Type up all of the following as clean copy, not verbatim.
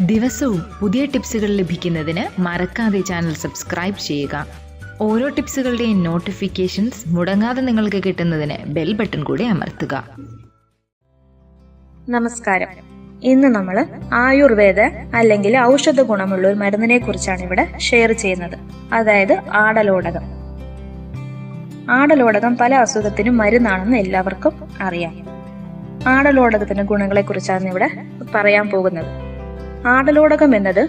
ദിവസവും പുതിയ ടിപ്സുകൾ ലഭിക്കുന്നതിന് മറക്കാതെ ചാനൽ സബ്സ്ക്രൈബ് ചെയ്യുക. ഓരോ ടിപ്സുകളുടെയും നോട്ടിഫിക്കേഷൻസ് മുടങ്ങാതെ നിങ്ങൾക്ക് കിട്ടുന്നതിന് ബെൽ ബട്ടൺ കൂടി അമർത്തുക. നമസ്കാരം. ഇന്ന് നമ്മൾ ആയുർവേദ അല്ലെങ്കിൽ ഔഷധ ഗുണമുള്ള ഒരു മരുന്നിനെ കുറിച്ചാണ് ഇവിടെ ഷെയർ ചെയ്യുന്നത്. അതായത് ആടലോടകം. ആടലോടകം പല അസുഖത്തിനും മരുന്നാണെന്ന് എല്ലാവർക്കും അറിയാം. ആടലോടകത്തിന്റെ ഗുണങ്ങളെ കുറിച്ചാണ് ഇവിടെ പറയാൻ പോകുന്നത്. ആടലോടകം എന്നത്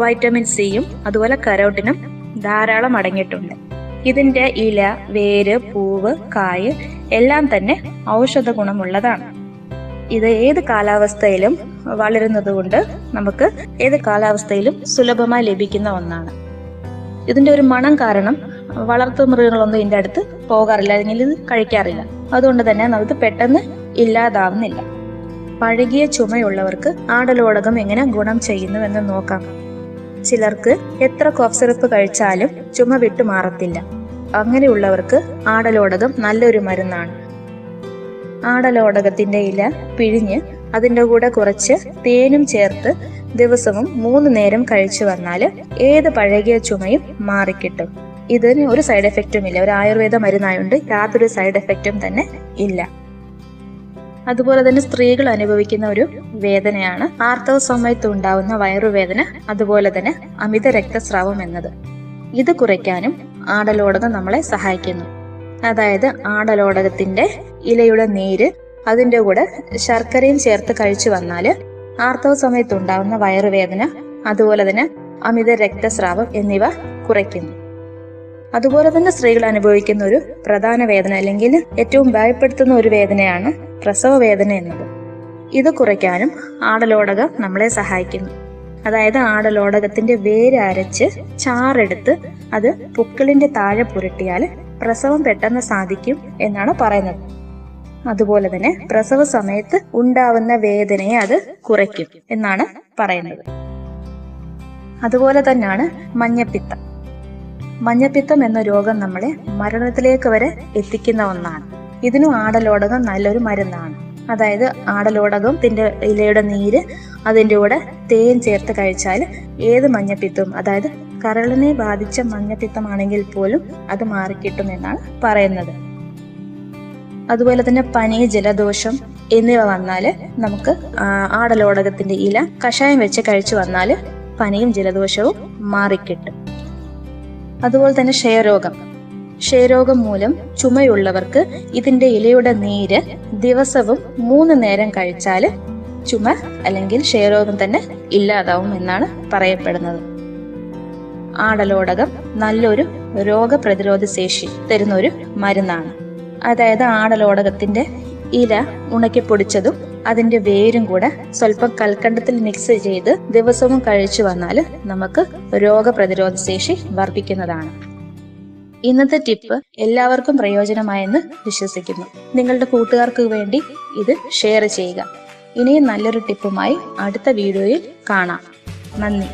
വൈറ്റമിൻ സിയും അതുപോലെ കരോട്ടിനും ധാരാളം അടങ്ങിയിട്ടുണ്ട്. ഇതിന്റെ ഇല, വേര്, പൂവ്, കായ് എല്ലാം തന്നെ ഔഷധ ഗുണമുള്ളതാണ്. ഇത് ഏത് കാലാവസ്ഥയിലും വളരുന്നത് കൊണ്ട് നമുക്ക് ഏത് കാലാവസ്ഥയിലും സുലഭമായി ലഭിക്കുന്ന ഒന്നാണ്. ഇതിന്റെ ഒരു മണം കാരണം വളർത്തു മൃഗങ്ങളൊന്നും ഇതിന്റെ അടുത്ത് പോകാറില്ല, അല്ലെങ്കിൽ ഇത് കഴിക്കാറില്ല. അതുകൊണ്ട് തന്നെ നമുക്ക് പെട്ടെന്ന് ഇല്ലാതാവുന്നില്ല. പഴകിയ ചുമയുള്ളവർക്ക് ആടലോടകം എങ്ങനെ ഗുണം ചെയ്യുന്നുവെന്ന് നോക്കാം. ചിലർക്ക് എത്ര കോഫ് സിറപ്പ് കഴിച്ചാലും ചുമ വിട്ടു മാറത്തില്ല. അങ്ങനെയുള്ളവർക്ക് ആടലോടകം നല്ലൊരു മരുന്നാണ്. ആടലോടകത്തിന്റെ ഇല പിഴിഞ്ഞ് അതിൻ്റെ കൂടെ കുറച്ച് തേനും ചേർത്ത് ദിവസവും 3 നേരം കഴിച്ചു വന്നാൽ ഏത് പഴകിയ ചുമയും മാറിക്കിട്ടും. ഇതിന് ഒരു സൈഡ് എഫക്റ്റും ഇല്ല. ഒരു ആയുർവേദ മരുന്നായോണ്ട് യാതൊരു സൈഡ് എഫക്റ്റും തന്നെ ഇല്ല. അതുപോലെ തന്നെ സ്ത്രീകൾ അനുഭവിക്കുന്ന ഒരു വേദനയാണ് ആർത്തവ സമയത്ത് ഉണ്ടാവുന്ന വയറുവേദന, അതുപോലെ തന്നെ അമിത രക്തസ്രാവം എന്നത്. ഇത് കുറയ്ക്കാനും ആടലോടകം നമ്മളെ സഹായിക്കുന്നു. അതായത് ആടലോടകത്തിന്റെ ഇലയുടെ നീര് അതിന്റെ കൂടെ ശർക്കരയും ചേർത്ത് കഴിച്ചു വന്നാൽ ആർത്തവ സമയത്ത് ഉണ്ടാവുന്ന വയറുവേദന, അതുപോലെ തന്നെ അമിത രക്തസ്രാവം എന്നിവ കുറയ്ക്കുന്നു. അതുപോലെ തന്നെ സ്ത്രീകൾ അനുഭവിക്കുന്ന ഒരു പ്രധാന വേദന അല്ലെങ്കിൽ ഏറ്റവും ഭയപ്പെടുത്തുന്ന ഒരു വേദനയാണ് പ്രസവ വേദന എന്നത്. ഇത് കുറയ്ക്കാനും ആടലോടകം നമ്മളെ സഹായിക്കുന്നു. അതായത് ആടലോടകത്തിന്റെ വേര് അരച്ച് ചാറെടുത്ത് അത് പുക്കിളിന്റെ താഴെ പുരട്ടിയാൽ പ്രസവം പെട്ടെന്ന് സാധിക്കും എന്നാണ് പറയുന്നത്. അതുപോലെ തന്നെ പ്രസവ സമയത്ത് ഉണ്ടാവുന്ന വേദനയെ അത് കുറയ്ക്കും എന്നാണ് പറയുന്നത്. അതുപോലെ തന്നെയാണ് മഞ്ഞപ്പിത്തം. മഞ്ഞപ്പിത്തം എന്ന രോഗം നമ്മളെ മരണത്തിലേക്ക് വരെ എത്തിക്കുന്ന ഒന്നാണ്. ഇതിനും ആടലോടകം നല്ലൊരു മരുന്നാണ്. അതായത് ആടലോടകത്തിന്റെ ഇലയുടെ നീര് അതിൻ്റെ കൂടെ തേൻ ചേർത്ത് കഴിച്ചാൽ ഏത് മഞ്ഞപ്പിത്തവും, അതായത് കരളിനെ ബാധിച്ച മഞ്ഞപ്പിത്തമാണെങ്കിൽ പോലും അത് മാറിക്കിട്ടും എന്നാണ് പറയുന്നത്. അതുപോലെ തന്നെ പനി, ജലദോഷം എന്നിവ വന്നാൽ നമുക്ക് ആടലോടകത്തിന്റെ ഇല കഷായം വെച്ച് കഴിച്ചു വന്നാൽ പനിയും ജലദോഷവും മാറിക്കിട്ടും. അതുപോലെ തന്നെ ക്ഷയരോഗം മൂലം ചുമയുള്ളവർക്ക് ഇതിന്റെ ഇലയുടെ നീര് ദിവസവും 3 നേരം കഴിച്ചാൽ ചുമ അല്ലെങ്കിൽ ക്ഷയരോഗം തന്നെ ഇല്ലാതാവും എന്നാണ് പറയപ്പെടുന്നത്. ആടലോടകം നല്ലൊരു രോഗപ്രതിരോധ ശേഷി തരുന്ന ഒരു മരുന്നാണ്. അതായത് ആടലോടകത്തിന്റെ ഇല ഉണക്കി പൊടിച്ചതും അതിന്റെ വേരും കൂടെ സ്വല്പം കൽക്കണ്ടത്തിൽ മിക്സ് ചെയ്ത് ദിവസവും കഴിച്ചു വന്നാൽ നമുക്ക് രോഗപ്രതിരോധ ശേഷി വർദ്ധിക്കുന്നതാണ്. ഇന്നത്തെ ടിപ്പ് എല്ലാവർക്കും പ്രയോജനമായെന്ന് വിശ്വസിക്കുന്നു. നിങ്ങളുടെ കൂട്ടുകാർക്ക് വേണ്ടി ഇത് ഷെയർ ചെയ്യുക. ഇനിയും നല്ലൊരു ടിപ്പുമായി അടുത്ത വീഡിയോയിൽ കാണാം. നന്ദി.